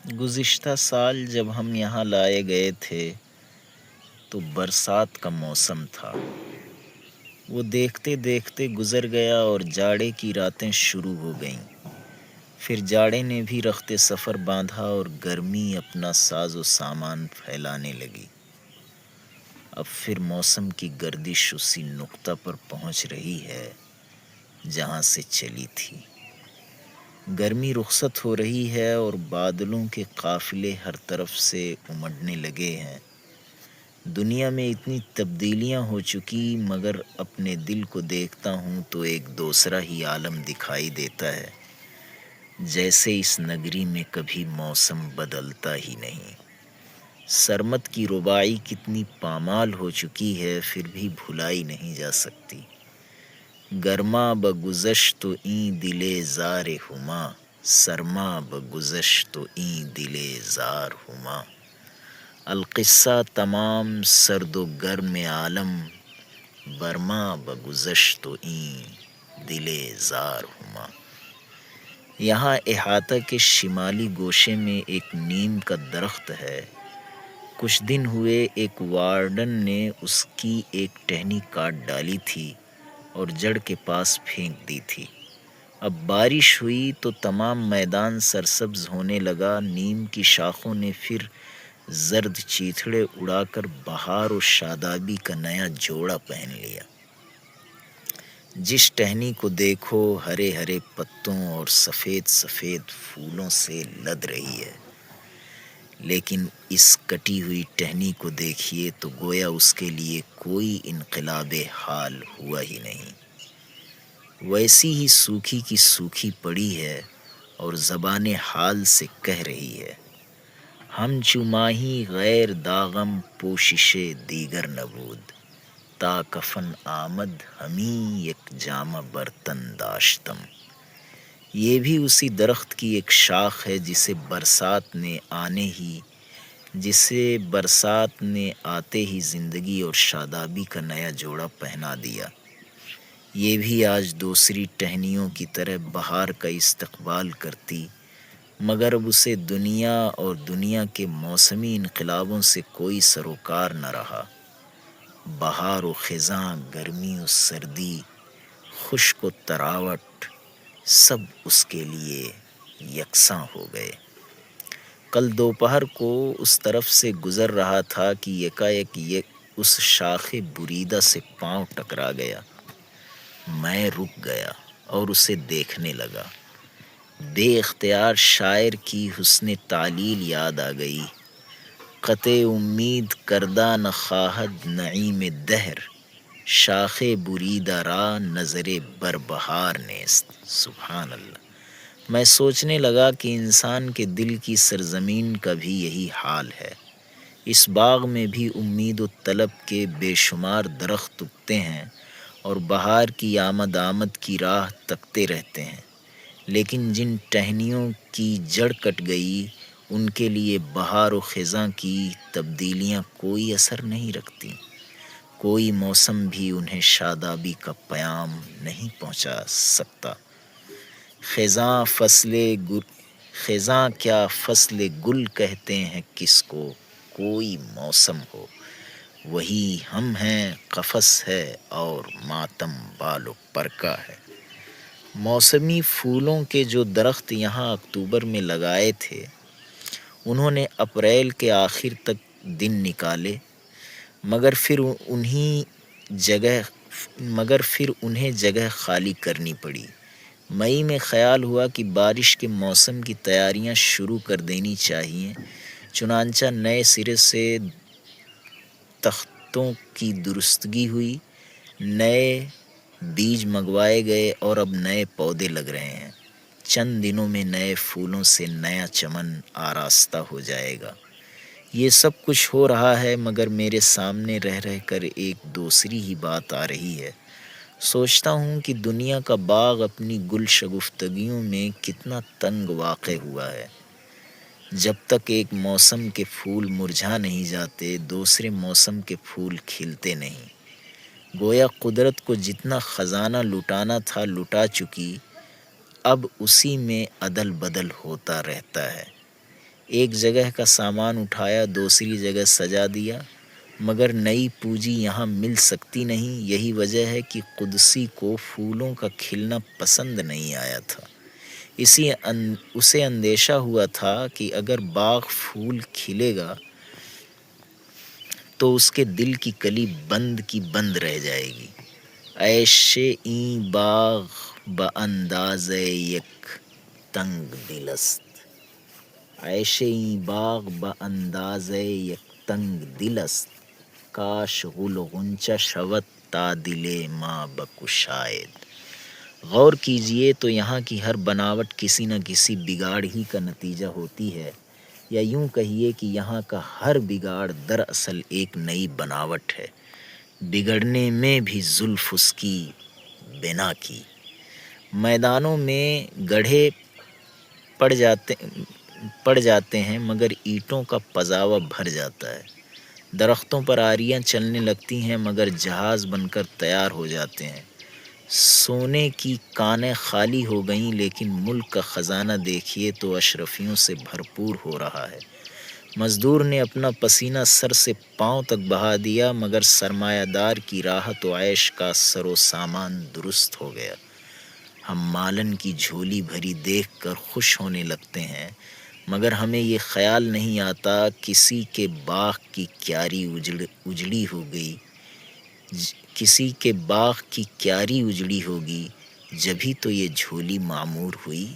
گزشتہ سال جب ہم یہاں لائے گئے تھے تو برسات کا موسم تھا۔ وہ دیکھتے دیکھتے گزر گیا اور جاڑے کی راتیں شروع ہو گئیں۔ پھر جاڑے نے بھی رخت سفر باندھا اور گرمی اپنا ساز و سامان پھیلانے لگی۔ اب پھر موسم کی گردش اسی نقطہ پر پہنچ رہی ہے جہاں سے چلی تھی۔ گرمی رخصت ہو رہی ہے اور بادلوں کے قافلے ہر طرف سے امڑنے لگے ہیں۔ دنیا میں اتنی تبدیلیاں ہو چکی مگر اپنے دل کو دیکھتا ہوں تو ایک دوسرا ہی عالم دکھائی دیتا ہے، جیسے اس نگری میں کبھی موسم بدلتا ہی نہیں۔ سرمت کی رباعی کتنی پامال ہو چکی ہے پھر بھی بھلائی نہیں جا سکتی۔ گرما بگذشت تو این دل زار ہما، سرما بگذشت تو این دل زار ہما۔ القصہ تمام سرد و گرم عالم، برما بگذشت تو این دل زار ہما۔ یہاں احاطہ کے شمالی گوشے میں ایک نیم کا درخت ہے۔ کچھ دن ہوئے ایک وارڈن نے اس کی ایک ٹہنی کاٹ ڈالی تھی اور جڑ کے پاس پھینک دی تھی۔ اب بارش ہوئی تو تمام میدان سرسبز ہونے لگا۔ نیم کی شاخوں نے پھر زرد چیتھڑے اڑا کر بہار و شادابی کا نیا جوڑا پہن لیا۔ جس ٹہنی کو دیکھو ہرے ہرے پتوں اور سفید سفید پھولوں سے لد رہی ہے، لیکن اس کٹی ہوئی ٹہنی کو دیکھیے تو گویا اس کے لیے کوئی انقلاب حال ہوا ہی نہیں۔ ویسی ہی سوکھی کی سوکھی پڑی ہے اور زبان حال سے کہہ رہی ہے، ہم چو ماہی غیر داغم پوشش دیگر نبود، تا کفن آمد ہمیں یک جامہ برتن داشتم۔ یہ بھی اسی درخت کی ایک شاخ ہے جسے برسات نے آتے ہی زندگی اور شادابی کا نیا جوڑا پہنا دیا۔ یہ بھی آج دوسری ٹہنیوں کی طرح بہار کا استقبال کرتی، مگر اب اسے دنیا اور دنیا کے موسمی انقلابوں سے کوئی سروکار نہ رہا۔ بہار و خزاں، گرمی و سردی، خشک و تراوٹ، سب اس کے لیے یکساں ہو گئے۔ کل دوپہر کو اس طرف سے گزر رہا تھا کہ یکایک اس شاخ بریدہ سے پاؤں ٹکرا گیا۔ میں رک گیا اور اسے دیکھنے لگا۔ بے اختیار شاعر کی حسن تعلیل یاد آ گئی، قطع امید کردہ نخواہد نعیم دہر، شاخ بریدہ را نظر بر بہار نیست۔ سبحان اللہ۔ میں سوچنے لگا کہ انسان کے دل کی سرزمین کا بھی یہی حال ہے۔ اس باغ میں بھی امید و طلب کے بے شمار درخت اگتے ہیں اور بہار کی آمد کی راہ تکتے رہتے ہیں، لیکن جن ٹہنیوں کی جڑ کٹ گئی ان کے لیے بہار و خزاں کی تبدیلیاں کوئی اثر نہیں رکھتی۔ کوئی موسم بھی انہیں شادابی کا پیام نہیں پہنچا سکتا۔ خزاں کیا فصل گل کہتے ہیں کس کو، کوئی موسم ہو وہی ہم ہیں، قفس ہے اور ماتم بال و پر کا ہے۔ موسمی پھولوں کے جو درخت یہاں اکتوبر میں لگائے تھے انہوں نے اپریل کے آخر تک دن نکالے، مگر پھر انہیں جگہ خالی کرنی پڑی۔ مئی میں خیال ہوا کہ بارش کے موسم کی تیاریاں شروع کر دینی چاہیے، چنانچہ نئے سرے سے تختوں کی درستگی ہوئی، نئے بیج منگوائے گئے اور اب نئے پودے لگ رہے ہیں۔ چند دنوں میں نئے پھولوں سے نیا چمن آراستہ ہو جائے گا۔ یہ سب کچھ ہو رہا ہے مگر میرے سامنے رہ رہ کر ایک دوسری ہی بات آ رہی ہے۔ سوچتا ہوں کہ دنیا کا باغ اپنی گل شگفتگیوں میں کتنا تنگ واقع ہوا ہے۔ جب تک ایک موسم کے پھول مرجھا نہیں جاتے دوسرے موسم کے پھول کھلتے نہیں۔ گویا قدرت کو جتنا خزانہ لٹانا تھا لٹا چکی، اب اسی میں عدل بدل ہوتا رہتا ہے۔ ایک جگہ کا سامان اٹھایا دوسری جگہ سجا دیا، مگر نئی پونجی یہاں مل سکتی نہیں۔ یہی وجہ ہے کہ قدسی کو پھولوں کا کھلنا پسند نہیں آیا تھا۔ اسے اندیشہ ہوا تھا کہ اگر باغ پھول کھلے گا تو اس کے دل کی کلی بند کی بند رہ جائے گی۔ عیش این باغ به انداز یک تنگ دل است، عیش این باغ به انداز یک تنگ دل است، کاش گل غنچہ شود تا دل ما بگشاید۔ غور کیجئے تو یہاں کی ہر بناوٹ کسی نہ کسی بگاڑ ہی کا نتیجہ ہوتی ہے، یا یوں کہیے کہ یہاں کا ہر بگاڑ دراصل ایک نئی بناوٹ ہے، بگڑنے میں بھی زلف اس کی بنا کی۔ میدانوں میں گڑھے پڑ جاتے ہیں مگر اینٹوں کا پزاوا بھر جاتا ہے، درختوں پر آریاں چلنے لگتی ہیں مگر جہاز بن کر تیار ہو جاتے ہیں۔ سونے کی کانیں خالی ہو گئیں لیکن ملک کا خزانہ دیکھیے تو اشرفیوں سے بھرپور ہو رہا ہے۔ مزدور نے اپنا پسینہ سر سے پاؤں تک بہا دیا مگر سرمایہ دار کی راحت و عیش کا سر و سامان درست ہو گیا۔ ہم مالن کی جھولی بھری دیکھ کر خوش ہونے لگتے ہیں مگر ہمیں یہ خیال نہیں آتا کسی کے باغ کی کیاری اجڑی ہوگی جبھی تو یہ جھولی معمور ہوئی۔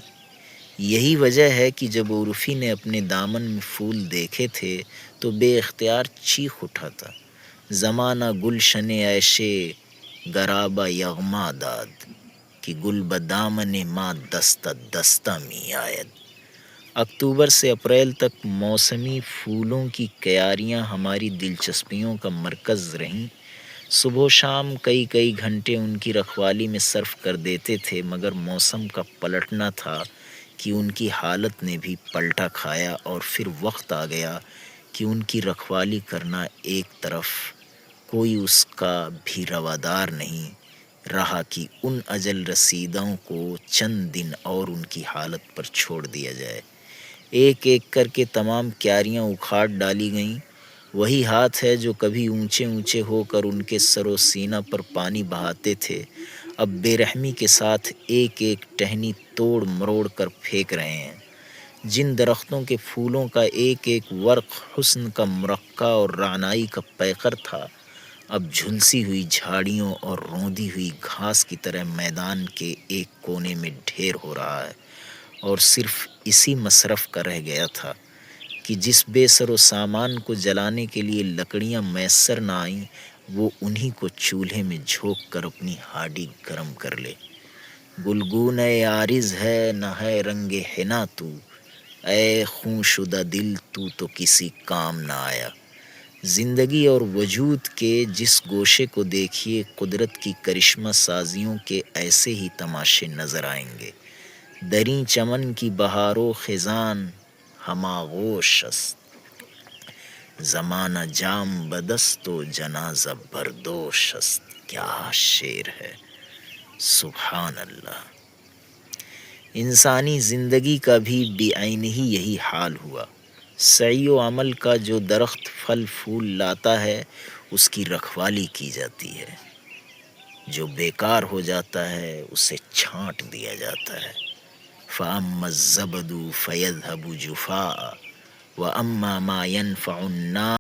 یہی وجہ ہے کہ جب عرفی نے اپنے دامن میں پھول دیکھے تھے تو بے اختیار چیخ اٹھا تھا، زمانہ گلشن عیش گرابہ یغما داد کہ گل بدامن ما دستہ دستہ می آید۔ اکتوبر سے اپریل تک موسمی پھولوں کی کیاریاں ہماری دلچسپیوں کا مرکز رہیں۔ صبح و شام کئی گھنٹے ان کی رکھوالی میں صرف کر دیتے تھے مگر موسم کا پلٹنا تھا کہ ان کی حالت نے بھی پلٹا کھایا اور پھر وقت آ گیا کہ ان کی رکھوالی کرنا ایک طرف، کوئی اس کا بھی روادار نہیں رہا کہ ان اجل رسیدوں کو چند دن اور ان کی حالت پر چھوڑ دیا جائے۔ ایک ایک کر کے تمام کیاریاں اکھاڑ ڈالی گئیں۔ وہی ہاتھ ہے جو کبھی اونچے اونچے ہو کر ان کے سر و سینہ پر پانی بہاتے تھے، اب بے رحمی کے ساتھ ایک ایک ٹہنی توڑ مروڑ کر پھینک رہے ہیں۔ جن درختوں کے پھولوں کا ایک ایک ورق حسن کا مرقع اور رعنائی کا پیکر تھا، اب جھلسی ہوئی جھاڑیوں اور روندی ہوئی گھاس کی طرح میدان کے ایک کونے میں ڈھیر ہو رہا ہے، اور صرف اسی مصرف کا رہ گیا تھا کہ جس بے سر و سامان کو جلانے کے لیے لکڑیاں میسر نہ آئیں وہ انہی کو چولہے میں جھونک کر اپنی ہاڈی گرم کر لے۔ گلگون عارض ہے نہ ہے رنگ حنا تو، اے خوں شدہ دل تو کسی کام نہ آیا۔ زندگی اور وجود کے جس گوشے کو دیکھیے قدرت کی کرشمہ سازیوں کے ایسے ہی تماشے نظر آئیں گے۔ دریں چمن کی بہار و خزان ہماغوش است، زمانہ جام بدست و جنازہ بردوش است۔ کیا شعر ہے، سبحان اللہ۔ انسانی زندگی کا بھی بعینہ یہی حال ہوا۔ سعی و عمل کا جو درخت پھل پھول لاتا ہے اس کی رکھوالی کی جاتی ہے، جو بیکار ہو جاتا ہے اسے چھانٹ دیا جاتا ہے۔ فَأَمَّا الزَّبَدُ فَيَذْهَبُ جُفَاءً وَأَمَّا مَا يَنفَعُ النَّاسَ